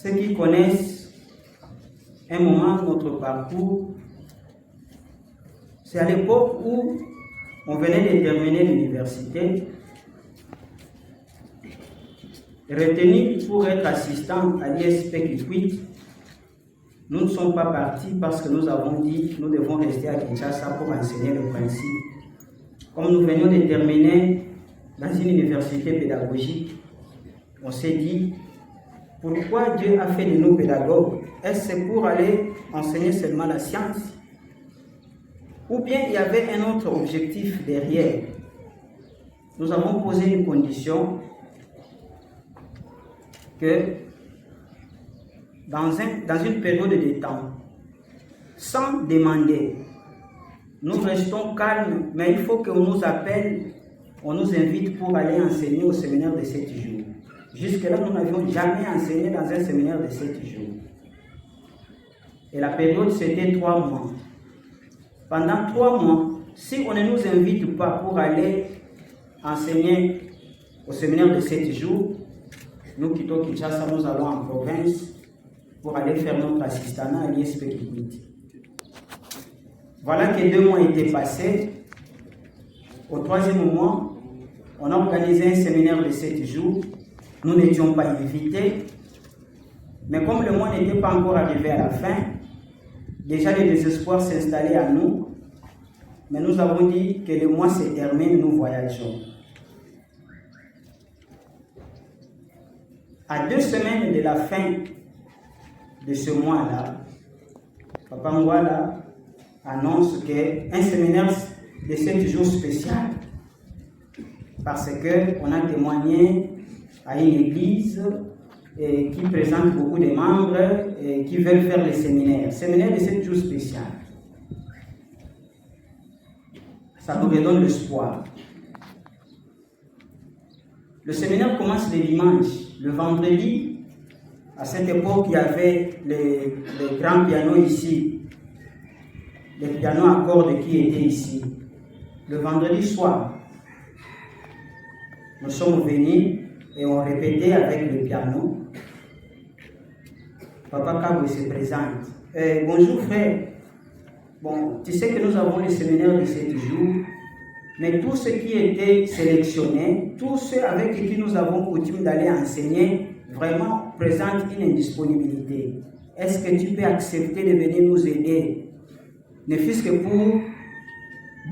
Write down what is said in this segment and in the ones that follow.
ceux qui connaissent un moment notre parcours, c'est à l'époque où on venait de terminer l'université, retenu pour être assistant à l'ISP Kikwit. Nous ne sommes pas partis parce que nous avons dit que nous devons rester à Kinshasa pour enseigner le principe. Comme nous venions de terminer dans une université pédagogique, on s'est dit, pourquoi Dieu a fait de nous pédagogues? Est-ce pour aller enseigner seulement la science? Ou bien il y avait un autre objectif derrière? Nous avons posé une condition que dans une période de temps, sans demander, nous restons calmes, mais il faut qu'on nous appelle, on nous invite pour aller enseigner au séminaire de 7 jours. Jusque-là, nous n'avions jamais enseigné dans un séminaire de 7 jours. Et la période, c'était 3 mois. Pendant 3 mois, si on ne nous invite pas pour aller enseigner au séminaire de 7 jours, nous quittons Kinshasa, nous allons en province pour aller faire notre assistanat à l'ISP Kikwit. Voilà que 2 mois étaient passés. Au 3e mois, on a organisé un séminaire de 7 jours. Nous n'étions pas invités. Mais comme le mois n'était pas encore arrivé à la fin, déjà le désespoir s'installait à nous. Mais nous avons dit que le mois se termine, nous voyageons. À 2 semaines de la fin de ce mois-là, Papa Ngwala annonce qu'un séminaire de 7 jours spécial, parce qu'on a témoigné à une église qui présente beaucoup de membres et qui veulent faire le séminaire. Séminaire de 7 jours spécial. Ça nous redonne l'espoir. Le séminaire commence le dimanche. Le vendredi, à cette époque, il y avait les grands pianos ici, les pianos à cordes qui étaient ici. Le vendredi soir, nous sommes venus et on répétait avec le piano. Papa Kabou se présente. Bonjour frère. Bon, tu sais que nous avons le séminaire de 7 jours, mais tous ceux qui étaient sélectionnés, tous ceux avec qui nous avons coutume d'aller enseigner, vraiment présentent une indisponibilité. Est-ce que tu peux accepter de venir nous aider, ne fût-ce que pour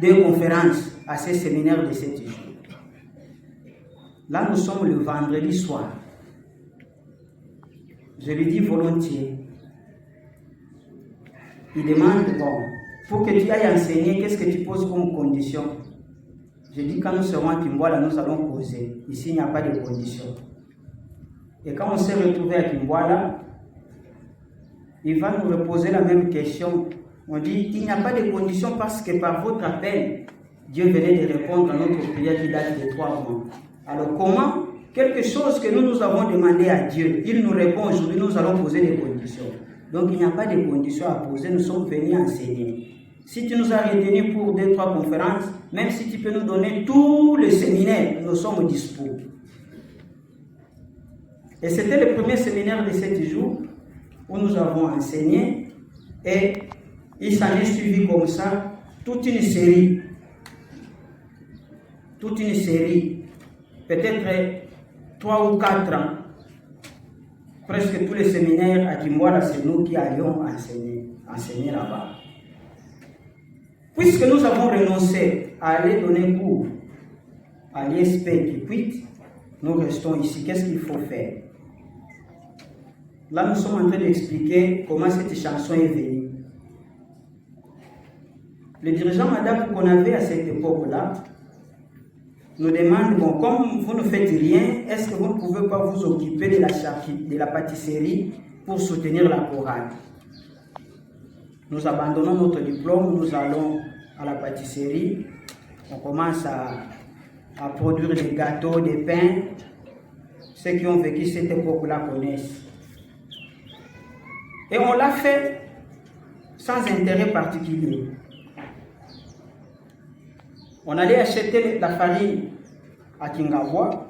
2 conférences à ce séminaire de 7 jours? Là, nous sommes le vendredi soir. Je lui dis volontiers. Il demande, bon, pour que tu ailles enseigner, qu'est-ce que tu poses comme condition? Je dis, quand nous serons à Kimboala, nous allons poser. Ici, il n'y a pas de condition. Et quand on s'est retrouvé à Kimboala, il va nous reposer la même question. On dit, il n'y a pas de condition parce que par votre appel, Dieu venait de répondre à notre prière qui date de 3 mois. Alors comment quelque chose que nous avons demandé à Dieu, il nous répond aujourd'hui, nous allons poser des conditions. Donc il n'y a pas de conditions à poser, nous sommes venus enseigner. Si tu nous as retenus pour 2-3 conférences, même si tu peux nous donner tous les séminaires, nous sommes dispos. Et c'était le premier séminaire de 7 jours où nous avons enseigné et il s'en est suivi comme ça toute une série. Peut-être 3 ou 4 ans. Presque tous les séminaires à Kimboala, c'est nous qui allions enseigner là-bas. Puisque nous avons renoncé à aller donner cours à l'ISP Kikwit, nous restons ici. Qu'est-ce qu'il faut faire? Là, nous sommes en train d'expliquer comment cette chanson est venue. Le dirigeant madame qu'on avait à cette époque-là nous demande, bon, comme vous ne faites rien, est-ce que vous ne pouvez pas vous occuper de la pâtisserie pour soutenir la chorale? Nous abandonnons notre diplôme, nous allons à la pâtisserie, on commence à produire des gâteaux, des pains. Ceux qui ont vécu cette époque-là connaissent. Et on l'a fait sans intérêt particulier. On allait acheter la farine à Kingawa,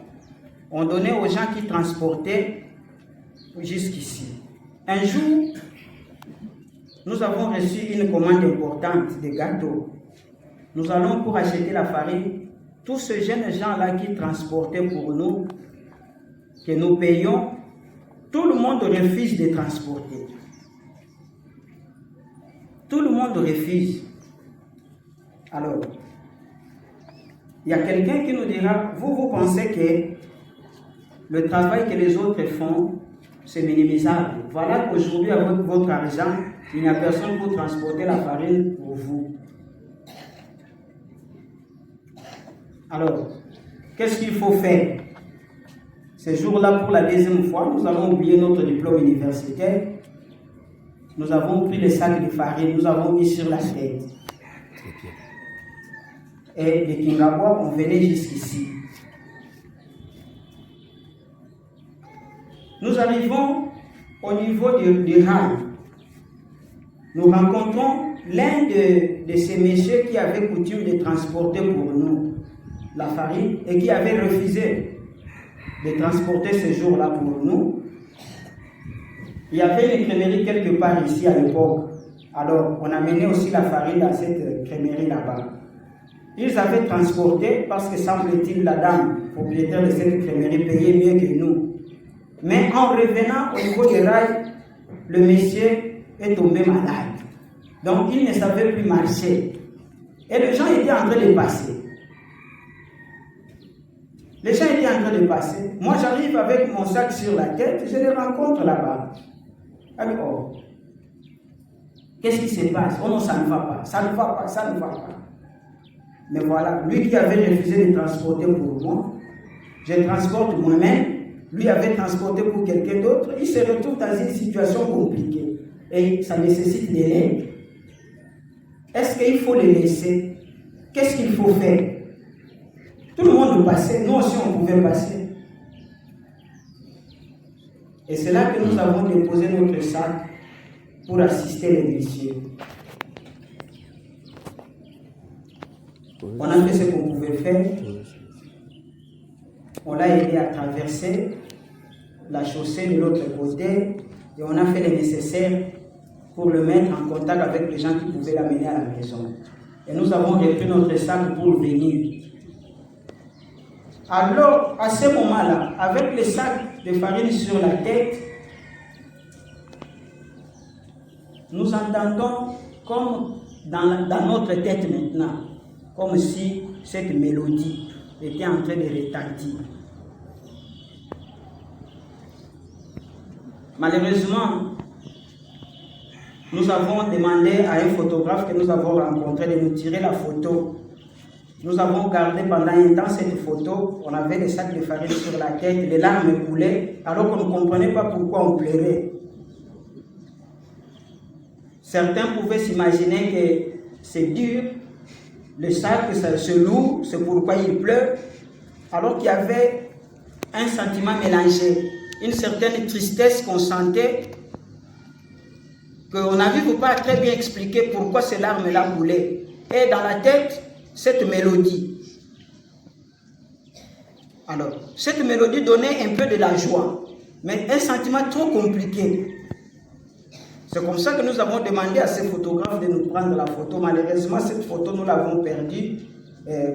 on donnait aux gens qui transportaient jusqu'ici. Un jour, nous avons reçu une commande importante de gâteaux. Nous allons pour acheter la farine. Tous ces jeunes gens-là qui transportaient pour nous, que nous payons, tout le monde refuse de transporter. Tout le monde refuse. Alors, il y a quelqu'un qui nous dira, vous pensez que le travail que les autres font, c'est minimisable. Voilà qu'aujourd'hui, avec votre argent, il n'y a personne pour transporter la farine pour vous. Alors, qu'est-ce qu'il faut faire? Ce jour-là, pour la deuxième fois, nous avons oublié notre diplôme universitaire. Nous avons pris les sacs de farine, nous avons mis sur la tête. Et de Kingabwa, on venait jusqu'ici. Nous arrivons au niveau du rail. Nous rencontrons l'un de ces messieurs qui avait coutume de transporter pour nous la farine et qui avait refusé de transporter ce jour-là pour nous. Il y avait une crèmerie quelque part ici à l'époque. Alors, on a mené aussi la farine dans cette crèmerie là-bas. Ils avaient transporté parce que, semble-t-il, la dame propriétaire de cette crèmerie payait mieux que nous. Mais en revenant au niveau des rails, le monsieur est tombé malade. Donc, il ne savait plus marcher. Et les gens étaient en train de passer. Les gens étaient en train de passer. Moi, j'arrive avec mon sac sur la tête, je les rencontre là-bas. Alors, qu'est-ce qui se passe? Oh non, ça ne va pas, ça ne va pas, ça ne va pas. Mais voilà, lui qui avait refusé de transporter pour moi, je transporte moi-même, lui avait transporté pour quelqu'un d'autre, il se retrouve dans une situation compliquée. Et ça nécessite de l'aide. Est-ce qu'il faut les laisser? Qu'est-ce qu'il faut faire? Tout le monde passait, nous aussi on pouvait passer. Et c'est là que nous avons déposé notre sac pour assister les messieurs. On a fait ce qu'on pouvait faire. On l'a aidé à traverser la chaussée de l'autre côté et on a fait le nécessaire pour le mettre en contact avec les gens qui pouvaient l'amener à la maison. Et nous avons repris notre sac pour venir. Alors, à ce moment-là, avec le sac de farine sur la tête, nous entendons comme dans notre tête maintenant, comme si cette mélodie était en train de retentir. Malheureusement, nous avons demandé à un photographe que nous avons rencontré de nous tirer la photo. Nous avons gardé pendant un temps cette photo. On avait des sacs de farine sur la tête, les larmes coulaient, alors qu'on ne comprenait pas pourquoi on pleurait. Certains pouvaient s'imaginer que c'est dur, le sac, c'est lourd, c'est pourquoi ils pleurent, alors qu'il y avait un sentiment mélangé, une certaine tristesse qu'on sentait, qu'on n'arrive pas à très bien expliquer pourquoi ces larmes-là coulaient. Et dans la tête, cette mélodie. Alors, cette mélodie donnait un peu de la joie, mais un sentiment trop compliqué. C'est comme ça que nous avons demandé à ces photographes de nous prendre la photo. Malheureusement, cette photo, nous l'avons perdue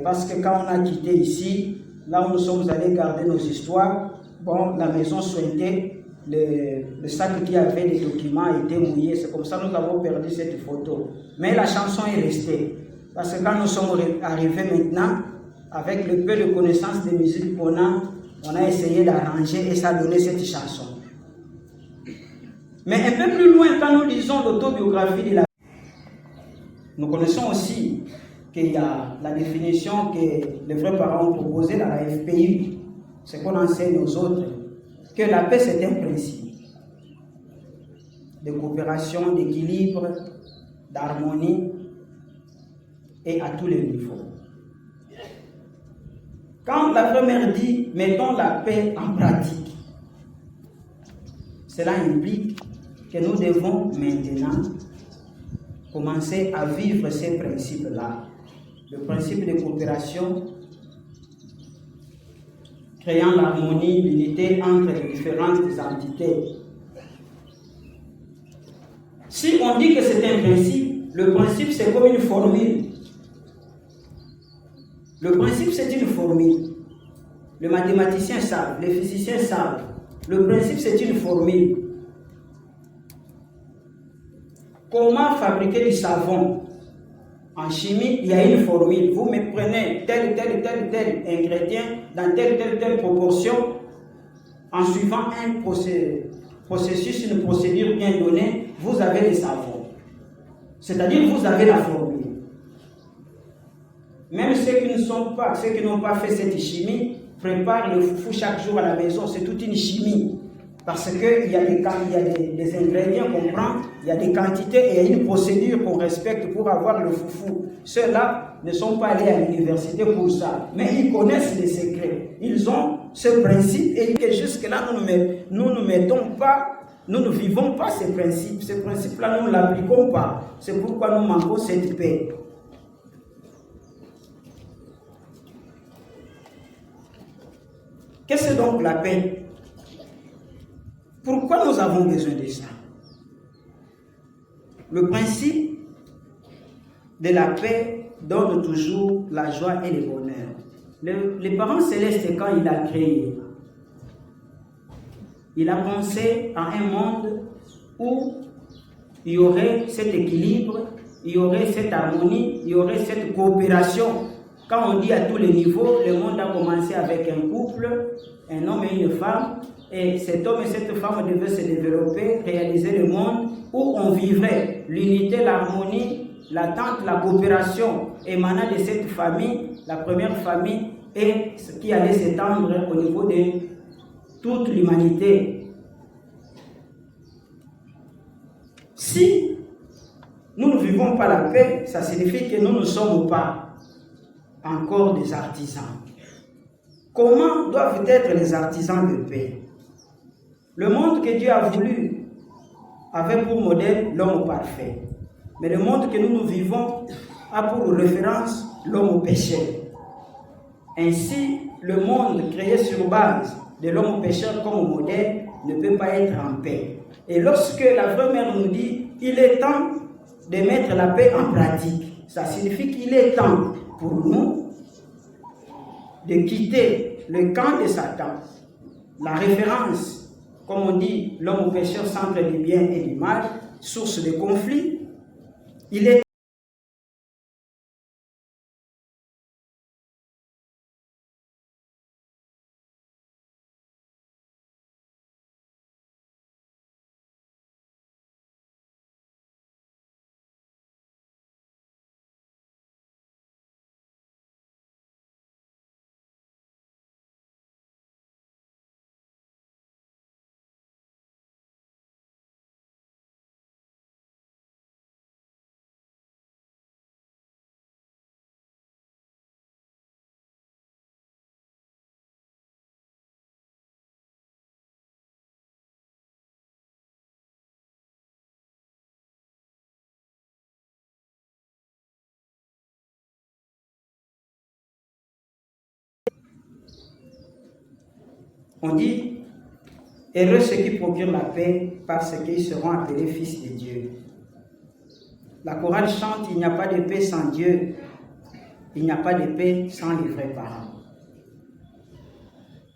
parce que quand on a quitté ici, là où nous sommes allés garder nos histoires, bon, la maison souhaitait, le sac qui avait les documents était mouillé. C'est comme ça que nous avons perdu cette photo. Mais la chanson est restée. Parce que quand nous sommes arrivés maintenant, avec le peu de connaissances de musique qu'on a, on a essayé d'arranger et ça a donné cette chanson. Mais un peu plus loin, quand nous lisons l'autobiographie de la... Nous connaissons aussi qu'il y a la définition que les vrais parents ont proposée dans la FPI, ce qu'on enseigne aux autres, que la paix c'est un principe de coopération, d'équilibre, d'harmonie et à tous les niveaux. Quand la première dit « mettons la paix en pratique », cela implique que nous devons maintenant commencer à vivre ces principes-là. Le principe de coopération, créant l'harmonie, l'unité entre les différentes entités Si on dit que c'est un principe, le principe c'est comme une formule. Le principe c'est une formule. Les mathématiciens savent, les physiciens savent. Le principe c'est une formule. Comment fabriquer du savon? En chimie, il y a une formule. Vous me prenez tel ingrédient dans telle proportion en suivant un processus, une procédure bien donnée, vous avez le savon. C'est-à-dire vous avez la formule. Même ceux qui n'ont pas fait cette chimie, préparent le foufou chaque jour à la maison. C'est toute une chimie. Parce qu'il y a des ingrédients qu'on prend, il y a des quantités et il y a une procédure qu'on respecte pour avoir le foufou. Ceux-là ne sont pas allés à l'université pour ça, mais ils connaissent les secrets. Ils ont ce principe et jusque-là, nous ne vivons pas ces principes. Ces principes-là, nous ne l'appliquons pas. C'est pourquoi nous manquons cette paix. Qu'est-ce que c'est donc la paix? Pourquoi nous avons besoin de ça? Le principe de la paix donne toujours la joie et le bonheur. Les parents célestes, quand il a créé, il a pensé à un monde où il y aurait cet équilibre, il y aurait cette harmonie, il y aurait cette coopération. Quand on dit à tous les niveaux, le monde a commencé avec un couple, un homme et une femme, et cet homme et cette femme devaient se développer, réaliser le monde où on vivrait l'unité, l'harmonie, l'attente, la coopération émanant de cette famille, la première famille, et ce qui allait s'étendre au niveau de toute l'humanité. Si nous ne vivons pas la paix, ça signifie que nous ne sommes pas encore des artisans. Comment doivent être les artisans de paix? Le monde que Dieu a voulu avait pour modèle l'homme parfait. Mais le monde que nous vivons a pour référence l'homme pécheur. Ainsi, le monde créé sur base de l'homme pécheur comme modèle ne peut pas être en paix. Et lorsque la vraie mère nous dit il est temps de mettre la paix en pratique, ça signifie qu'il est temps pour nous de quitter le camp de Satan. La référence, comme on dit, l'homme pécheur, centre du bien et du mal, source de conflit, il est on dit, heureux ceux qui procurent la paix parce qu'ils seront appelés fils de Dieu. La chorale chante, il n'y a pas de paix sans Dieu, il n'y a pas de paix sans les vrais parents.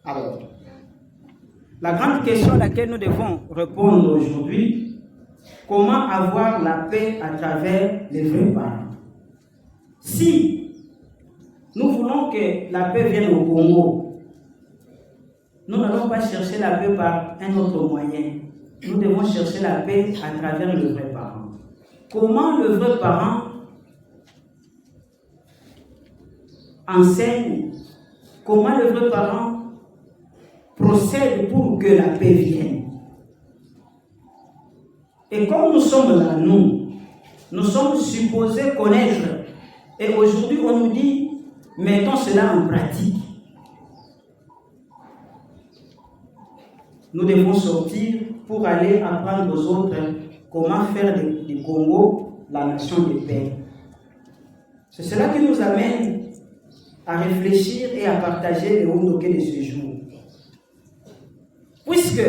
Alors, la grande question à laquelle nous devons répondre aujourd'hui, comment avoir la paix à travers les vrais parents? Si nous voulons que la paix vienne au Congo, nous n'allons pas chercher la paix par un autre moyen. Nous devons chercher la paix à travers le vrai parent. Comment le vrai parent enseigne? Comment le vrai parent procède pour que la paix vienne? Et comme nous sommes là, nous sommes supposés connaître. Et aujourd'hui, on nous dit, mettons cela en pratique. Nous devons sortir pour aller apprendre aux autres comment faire du Congo la nation de paix. C'est cela qui nous amène à réfléchir et à partager le Wundoké de ce jour. Puisque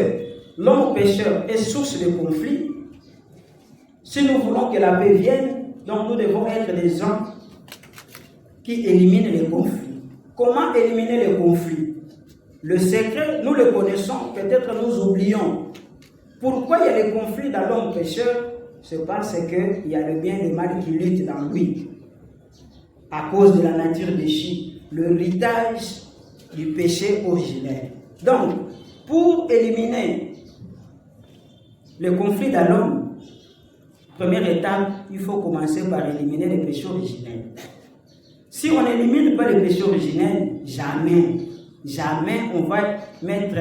l'homme pécheur est source de conflit, Si nous voulons que la paix vienne, donc nous devons être des gens qui éliminent les conflits. Comment éliminer les conflits? Le secret, nous le connaissons, peut-être nous oublions. Pourquoi il y a les conflits dans l'homme pécheur? C'est parce qu'il y a le bien et le mal qui luttent dans lui. À cause de la nature déchue, l'héritage du péché originel. Donc, pour éliminer le conflit dans l'homme, première étape, il faut commencer par éliminer les péchés originels. Si on n'élimine pas les péchés originels, jamais on va mettre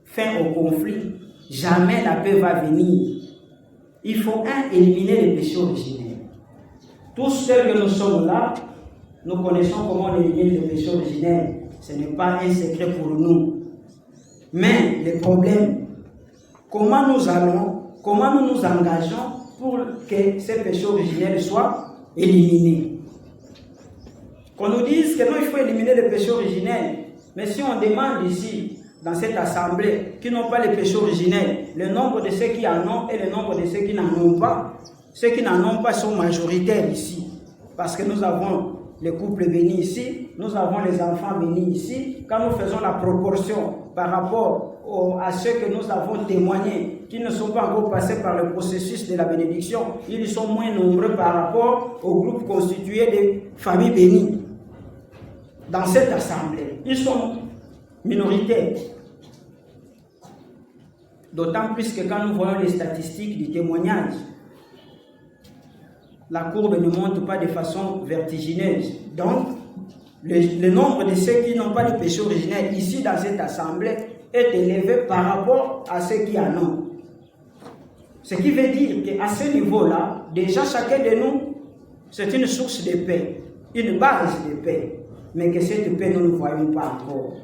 fin au conflit. Jamais la paix va venir. Il faut éliminer les péchés originels. Tous ceux que nous sommes là, nous connaissons comment on élimine les péchés originels. Ce n'est pas un secret pour nous. Mais le problème, comment nous nous engageons pour que ces péchés originels soient éliminés. Qu'on nous dise que non, il faut éliminer les péchés originels. Mais si on demande ici, dans cette assemblée, qui n'ont pas les péchés originels, le nombre de ceux qui en ont et le nombre de ceux qui n'en ont pas, ceux qui n'en ont pas sont majoritaires ici. Parce que nous avons les couples bénis ici, nous avons les enfants bénis ici. Quand nous faisons la proportion par rapport à ceux que nous avons témoignés, qui ne sont pas encore passés par le processus de la bénédiction, ils sont moins nombreux par rapport au groupe constitué de familles bénies. Dans cette assemblée, ils sont minoritaires. D'autant plus que quand nous voyons les statistiques du témoignage, la courbe ne monte pas de façon vertigineuse. Donc, le nombre de ceux qui n'ont pas de péché originel ici dans cette assemblée est élevé par rapport à ceux qui en ont. Ce qui veut dire qu'à ce niveau-là, déjà chacun de nous, c'est une source de paix, une base de paix. Mais que cette paix, nous ne voyons pas encore.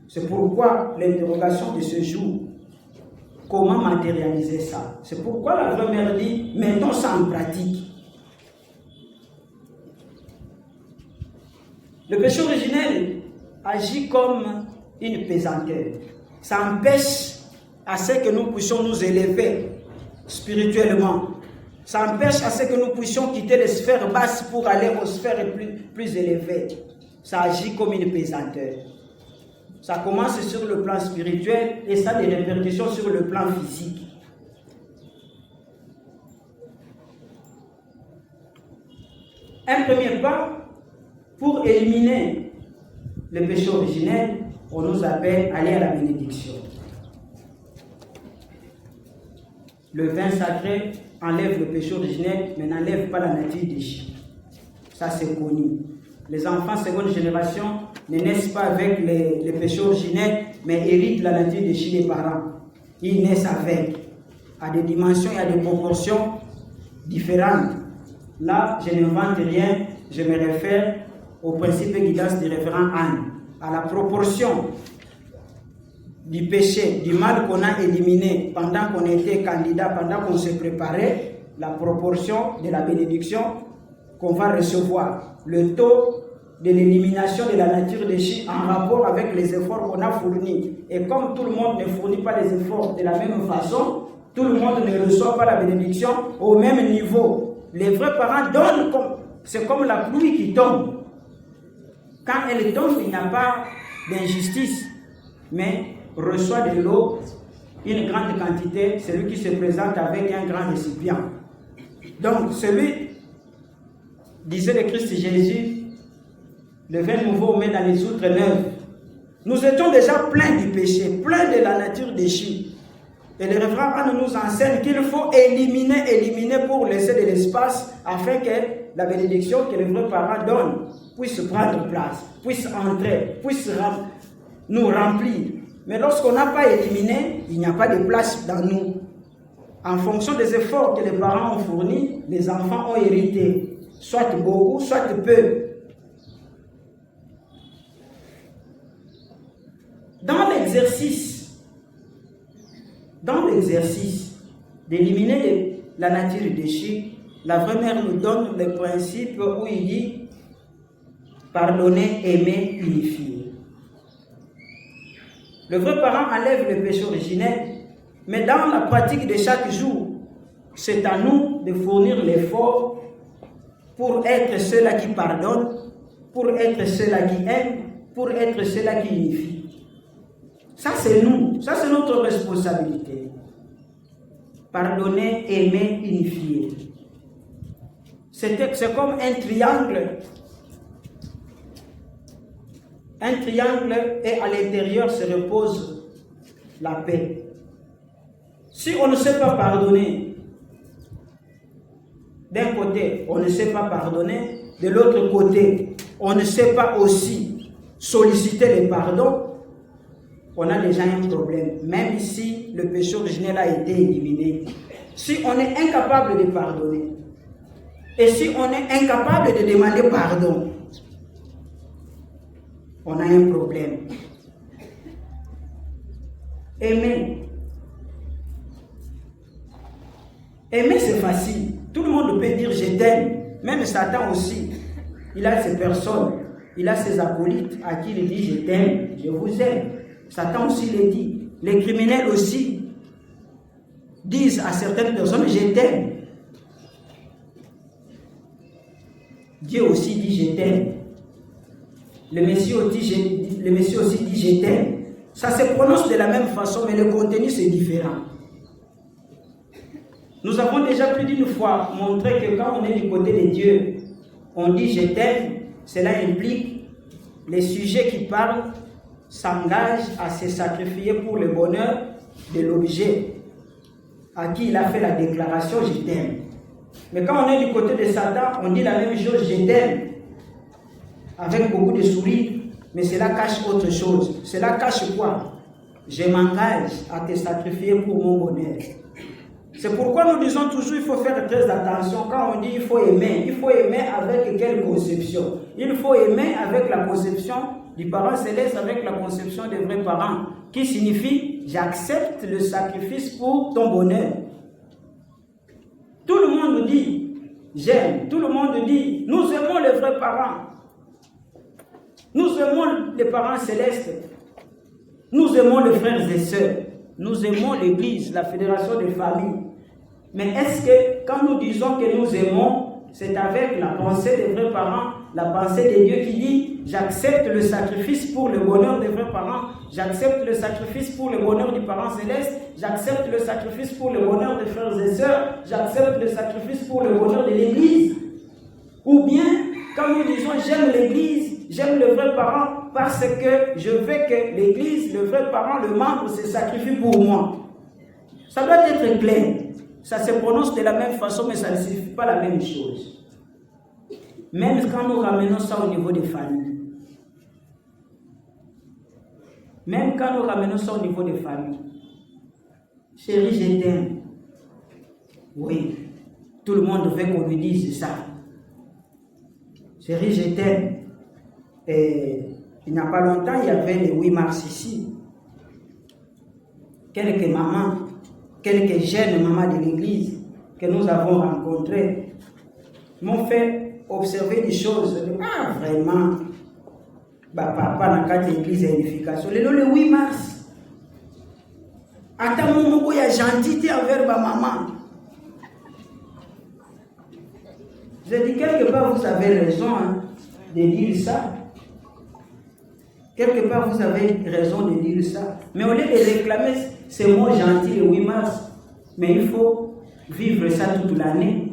C'est pourquoi l'interrogation de ce jour, comment matérialiser ça? C'est pourquoi la vraie mère dit, mettons ça en pratique. Le péché originel agit comme une pesanteur. Ça empêche à ce que nous puissions nous élever spirituellement. Ça empêche à ce que nous puissions quitter les sphères basses pour aller aux sphères plus élevées. Ça agit comme une pesanteur. Ça commence sur le plan spirituel et ça a des répercussions sur le plan physique. Un premier pas pour éliminer le péché originel, on nous appelle aller à la bénédiction. Le vin sacré enlève le péché originel, mais n'enlève pas la nature déchue. Ça, c'est connu. Les enfants seconde génération ne naissent pas avec les péchés originels, mais héritent la nature déchue des parents. Ils naissent avec, à des dimensions et à des proportions différentes. Là, je n'invente rien, je me réfère au principe de guidance du référent Anne, à la proportion du péché, du mal qu'on a éliminé pendant qu'on était candidat, pendant qu'on se préparait, la proportion de la bénédiction qu'on va recevoir, le taux de l'élimination de la nature déchue en rapport avec les efforts qu'on a fournis. Et comme tout le monde ne fournit pas les efforts de la même façon, tout le monde ne reçoit pas la bénédiction au même niveau. Les vrais parents donnent c'est comme la pluie qui tombe. Quand elle tombe, il n'y a pas d'injustice, mais reçoit de l'eau, une grande quantité, celui qui se présente avec un grand récipient. Donc, celui, disait le Christ Jésus, le vin nouveau met dans les outres neuves. Nous étions déjà pleins du péché, pleins de la nature déchue. Et le révérend Anne nous enseigne qu'il faut éliminer pour laisser de l'espace afin que la bénédiction que les vrais parents donnent puisse prendre place, puisse entrer, puisse nous remplir. Mais lorsqu'on n'a pas éliminé, il n'y a pas de place dans nous. En fonction des efforts que les parents ont fournis, les enfants ont hérité, soit beaucoup, soit peu. Dans l'exercice d'éliminer la nature déchue, la vraie mère nous donne le principe où il dit pardonner, aimer, unifier. Le vrai parent enlève le péché originel, mais dans la pratique de chaque jour, c'est à nous de fournir l'effort pour être ceux-là qui pardonnent, pour être ceux-là qui aiment, pour être ceux-là qui unifient. Ça c'est nous, ça c'est notre responsabilité. Pardonner, aimer, unifier. C'est comme un triangle. Un triangle et à l'intérieur se repose la paix. Si on ne sait pas pardonner, d'un côté, on ne sait pas pardonner, de l'autre côté, on ne sait pas aussi solliciter le pardon, on a déjà un problème, même si le péché originel a été éliminé. Si on est incapable de pardonner, et si on est incapable de demander pardon, on a un problème. Aimer. Aimer, c'est facile. Tout le monde peut dire je t'aime. Même Satan aussi. Il a ses personnes. Il a ses acolytes à qui il dit je t'aime, je vous aime. Satan aussi le dit. Les criminels aussi disent à certaines personnes je t'aime. Dieu aussi dit je t'aime. Le Messie aussi dit je t'aime. Ça se prononce de la même façon, mais le contenu c'est différent. Nous avons déjà plus d'une fois montré que quand on est du côté de Dieu, on dit je t'aime, cela implique les sujets qui parlent s'engagent à se sacrifier pour le bonheur de l'objet à qui il a fait la déclaration je t'aime. Mais quand on est du côté de Satan, on dit la même chose je t'aime avec beaucoup de sourires, mais cela cache autre chose. Cela cache quoi? Je m'engage à te sacrifier pour mon bonheur. C'est pourquoi nous disons toujours il faut faire très attention quand on dit il faut aimer. Il faut aimer avec quelle conception? Il faut aimer avec la conception du parent céleste, avec la conception des vrais parents, qui signifie j'accepte le sacrifice pour ton bonheur. Tout le monde dit j'aime, tout le monde dit nous aimons les vrais parents. Nous aimons les parents célestes, nous aimons les frères et sœurs, nous aimons l'Église, la fédération des familles. Mais est-ce que quand nous disons que nous aimons, c'est avec la pensée des vrais parents, la pensée de Dieu qui dit j'accepte le sacrifice pour le bonheur des vrais parents, j'accepte le sacrifice pour le bonheur du parent céleste, j'accepte le sacrifice pour le bonheur des frères et sœurs, j'accepte le sacrifice pour le bonheur de l'Église? Ou bien, quand nous disons j'aime l'Église, j'aime le vrai parent parce que je veux que l'Église, le vrai parent, le membre se sacrifie pour moi. Ça doit être clair. Ça se prononce de la même façon, mais ça ne signifie pas la même chose. Même quand nous ramenons ça au niveau des familles. Même quand nous ramenons ça au niveau des familles. Chérie, je t'aime. Oui, tout le monde veut qu'on lui dise ça. Chérie, je t'aime. Et il n'y a pas longtemps, il y avait le 8 mars ici. Quelques mamans, quelques jeunes mamans de l'église que nous avons rencontrées m'ont fait observer des choses. Ah, vraiment, papa n'a qu'à l'église à l'édification. Le 8 mars, attends, mon il y a gentilité envers ma maman. Je dis, quelque part, vous avez raison de dire ça. Quelque part, vous avez raison de dire ça. Mais au lieu de réclamer ces mots gentils le 8 mars, mais il faut vivre ça toute l'année.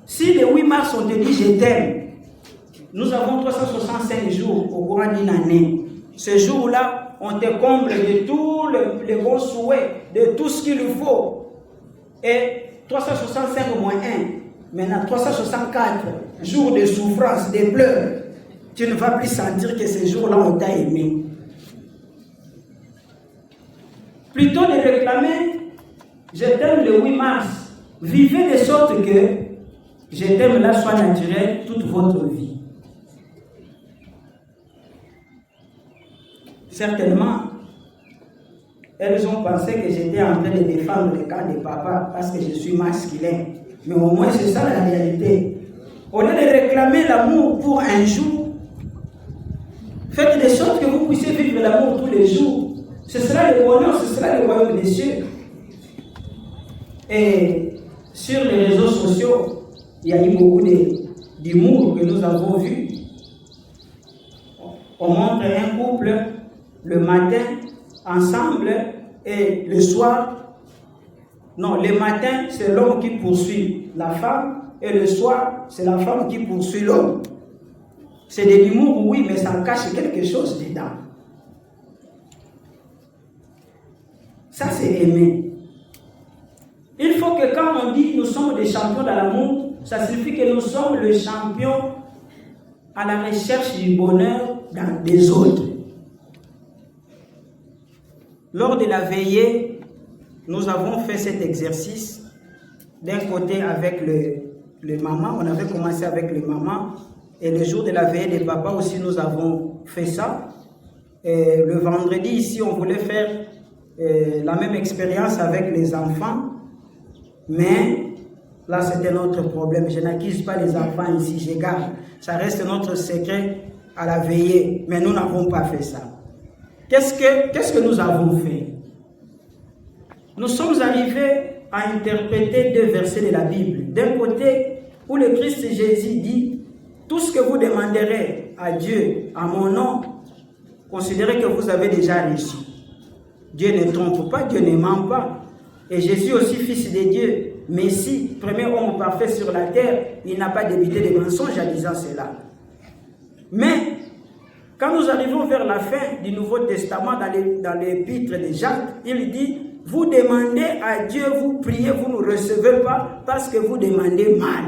Si le 8 mars, on te dit je t'aime, nous avons 365 jours au courant d'une année. Ce jour-là, on te comble de tous les bons souhaits, de tout ce qu'il faut. Et 365 moins 1, maintenant 364 jours de souffrance, de pleurs. Tu ne vas plus sentir que ces jours-là, on t'a aimé. Plutôt de réclamer, je t'aime le 8 mars. Vivez de sorte que je t'aime là soit naturel toute votre vie. Certainement, elles ont pensé que j'étais en train de défendre le cas de papa parce que je suis masculin. Mais au moins, c'est ça la réalité. Au lieu de réclamer l'amour pour un jour, faites de sorte que vous puissiez vivre l'amour tous les jours. Ce sera le bonheur, ce sera le royaume des cieux. Et sur les réseaux sociaux, il y a eu beaucoup d'humour que nous avons vu. On montre un couple le matin ensemble et le soir. Non, le matin, c'est l'homme qui poursuit la femme et le soir, c'est la femme qui poursuit l'homme. C'est de l'humour, oui, mais ça cache quelque chose dedans. Ça, c'est aimer. Il faut que quand on dit nous sommes des champions de l'amour, ça signifie que nous sommes les champions à la recherche du bonheur dans des autres. Lors de la veillée, nous avons fait cet exercice. D'un côté avec les mamans, on avait commencé avec les mamans. Et le jour de la veillée des papas aussi, nous avons fait ça. Et le vendredi ici, on voulait faire la même expérience avec les enfants. Mais là, c'était notre problème. Je n'accuse pas les enfants ici, je garde. Ça reste notre secret à la veillée. Mais nous n'avons pas fait ça. Qu'est-ce que nous avons fait? Nous sommes arrivés à interpréter 2 versets de la Bible. D'un côté, où le Christ Jésus dit, tout ce que vous demanderez à Dieu, à mon nom, considérez que vous avez déjà reçu. Dieu ne trompe pas, Dieu ne ment pas. Et Jésus aussi, fils de Dieu, Messie, premier homme parfait sur la terre, il n'a pas débité de mensonges en disant cela. Mais, quand nous arrivons vers la fin du Nouveau Testament, dans l'épître de Jacques, il dit, vous demandez à Dieu, vous priez, vous ne recevez pas parce que vous demandez mal.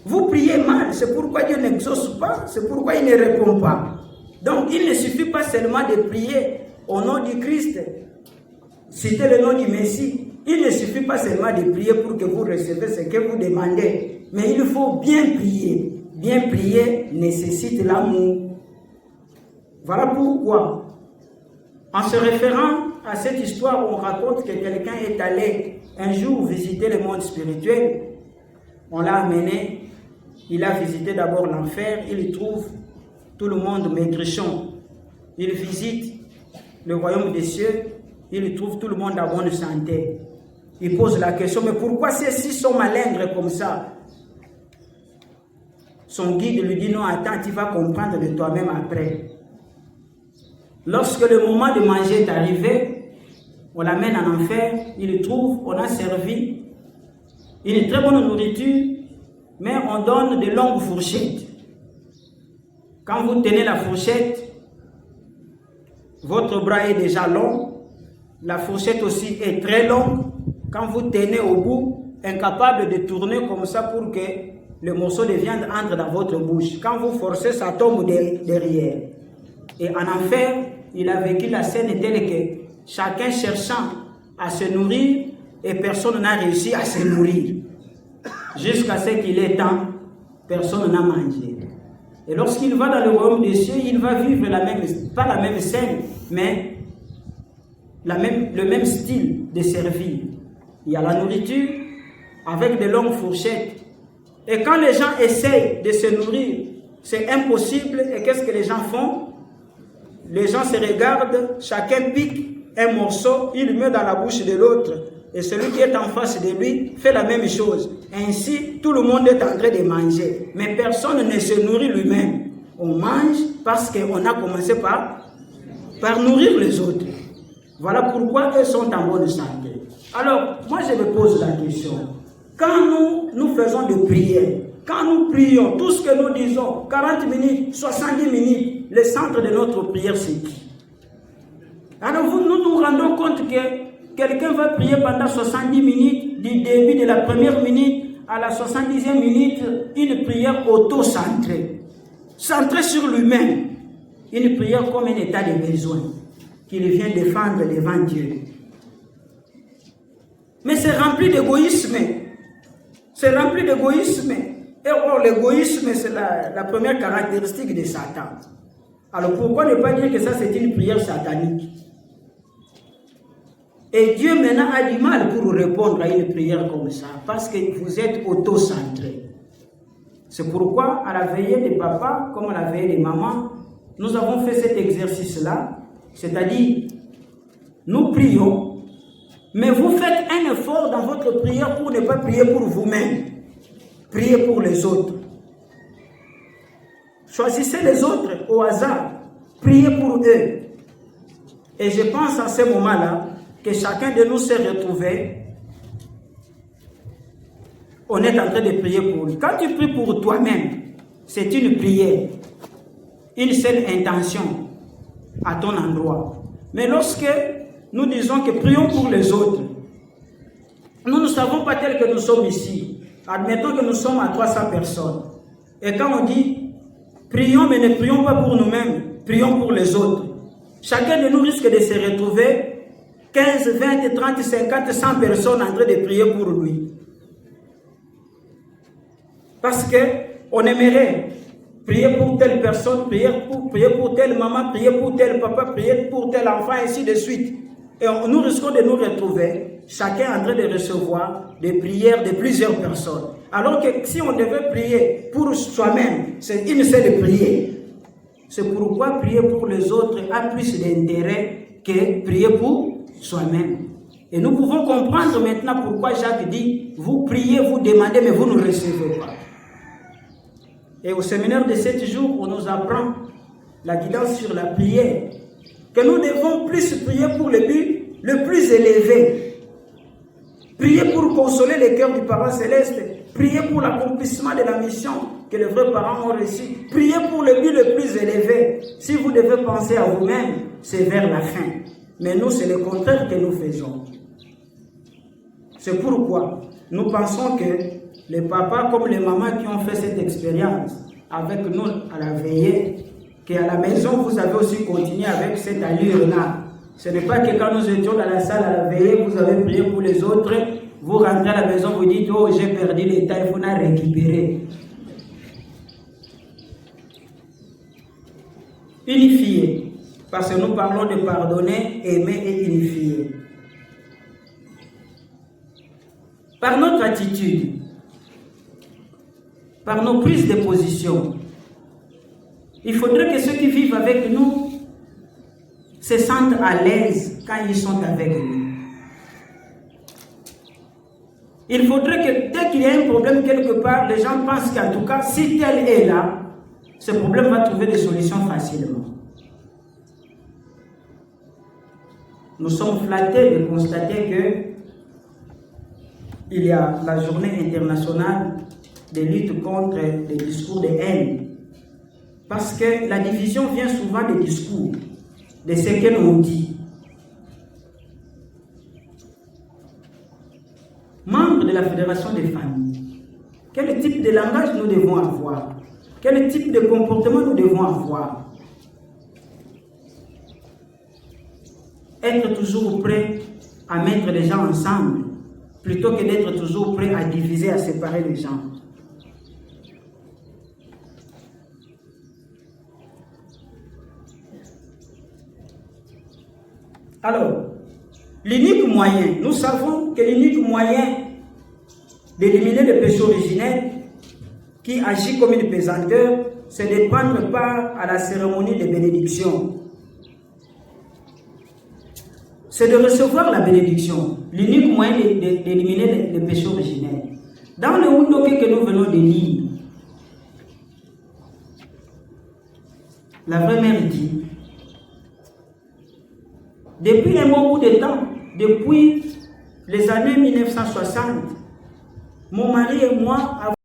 Vous priez mal, c'est pourquoi Dieu n'exauce pas, c'est pourquoi il ne répond pas. Donc, il ne suffit pas seulement de prier au nom du Christ, citer le nom du Messie. Il ne suffit pas seulement de prier pour que vous recevez ce que vous demandez, mais il faut bien prier. Bien prier nécessite l'amour. Voilà pourquoi, en se référant à cette histoire où on raconte que quelqu'un est allé un jour visiter le monde spirituel, on l'a amené, il a visité d'abord l'enfer, il trouve tout le monde maigrichon. Il visite le royaume des cieux, il trouve tout le monde à bonne santé. Il pose la question, mais pourquoi ceux-ci sont malingres comme ça? Son guide lui dit, non, attends, tu vas comprendre de toi-même après. Lorsque le moment de manger est arrivé, on l'amène en enfer, il trouve, on a servi une très bonne nourriture, mais on donne de longues fourchettes. Quand vous tenez la fourchette, votre bras est déjà long, la fourchette aussi est très longue. Quand vous tenez au bout, incapable de tourner comme ça pour que le morceau de viande entre dans votre bouche. Quand vous forcez, ça tombe derrière. Et en enfer, il a vécu la scène telle que chacun cherchant à se nourrir et personne n'a réussi à se nourrir. Jusqu'à ce qu'il est temps, personne n'a mangé. Et lorsqu'il va dans le royaume des cieux, il va vivre pas la même scène, mais le même style de servir. Il y a la nourriture avec de longues fourchettes. Et quand les gens essayent de se nourrir, c'est impossible. Et qu'est-ce que les gens font? Les gens se regardent, chacun pique un morceau, il le met dans la bouche de l'autre. Et celui qui est en face de lui fait la même chose. Ainsi, tout le monde est en train de manger. Mais personne ne se nourrit lui-même. On mange parce qu'on a commencé par nourrir les autres. Voilà pourquoi eux sont en bonne santé. Alors, moi je me pose la question. Quand nous faisons des prières, quand nous prions, tout ce que nous disons, 40 minutes, 70 minutes, le centre de notre prière, c'est qui? Alors nous nous rendons compte que quelqu'un va prier pendant 70 minutes, du début de la première minute à la 70e minute, une prière auto-centrée, centrée sur lui-même, une prière comme un état de besoin, qu'il vient défendre devant Dieu. Mais c'est rempli d'égoïsme. C'est rempli d'égoïsme. Et or, l'égoïsme, c'est la première caractéristique de Satan. Alors pourquoi ne pas dire que ça c'est une prière satanique? Et Dieu maintenant a du mal pour répondre à une prière comme ça, parce que vous êtes auto-centré. C'est pourquoi à la veillée des papas, comme à la veillée des mamans, nous avons fait cet exercice-là, c'est-à-dire nous prions, Mais vous faites un effort dans votre prière pour ne pas prier pour vous-même. Priez pour les autres. Choisissez les autres au hasard. Priez pour eux. Et je pense à ce moment-là que chacun de nous s'est retrouvé. On est en train de prier pour lui. Quand tu pries pour toi-même, c'est une prière. Une seule intention à ton endroit. Mais lorsque nous disons que prions pour les autres, nous ne savons pas tel que nous sommes ici. Admettons que nous sommes à 300 personnes. Et quand on dit prions, mais ne prions pas pour nous-mêmes, prions pour les autres. Chacun de nous risque de se retrouver 15, 20, 30, 50, 100 personnes en train de prier pour lui. Parce qu'on aimerait prier pour telle personne, prier pour telle maman, prier pour tel papa, prier pour tel enfant, ainsi de suite. Et nous risquons de nous retrouver, chacun en train de recevoir des prières de plusieurs personnes. Alors que si on devait prier pour soi-même, c'est une seule prière. C'est pourquoi prier pour les autres a plus d'intérêt que prier pour soi-même. Et nous pouvons comprendre maintenant pourquoi Jacques dit, vous priez, vous demandez, mais vous ne recevez pas. Et au séminaire de 7 jours, on nous apprend la guidance sur la prière, que nous devons plus prier pour le but le plus élevé. Prier pour consoler les cœurs du Père Céleste. Prier pour l'accomplissement de la mission que les vrais parents ont reçue. Prier pour le but le plus élevé. Si vous devez penser à vous-même, c'est vers la fin. Mais nous, c'est le contraire que nous faisons. C'est pourquoi nous pensons que les papas comme les mamans qui ont fait cette expérience avec nous à la veillée, qu'à la maison, vous avez aussi continué avec cette allure-là. Ce n'est pas que quand nous étions dans la salle à la veillée, vous avez prié pour les autres, vous rentrez à la maison, vous dites, oh, j'ai perdu l'état, il faut la récupérer. Unifier, parce que nous parlons de pardonner, aimer et unifier. Par notre attitude, par nos prises de position, il faudrait que ceux qui vivent avec nous se sentent à l'aise quand ils sont avec nous. Il faudrait que dès qu'il y a un problème quelque part, les gens pensent qu'en tout cas, si tel est là, ce problème va trouver des solutions facilement. Nous sommes flattés de constater que il y a la journée internationale de lutte contre les discours de haine. Parce que la division vient souvent des discours, de ce que l'on dit. Membres de la Fédération des familles, quel type de langage nous devons avoir? Quel type de comportement nous devons avoir? Être toujours prêt à mettre les gens ensemble, plutôt que d'être toujours prêt à diviser, à séparer les gens. Alors, l'unique moyen, nous savons que l'unique moyen d'éliminer le péché originel qui agit comme une pesanteur, c'est de prendre part à la cérémonie de bénédiction. C'est de recevoir la bénédiction, l'unique moyen d'éliminer le péché originel. Dans le Wundoke que nous venons de lire, la vraie mère dit, depuis un bon bout de temps, depuis les années 1960, mon mari et moi avons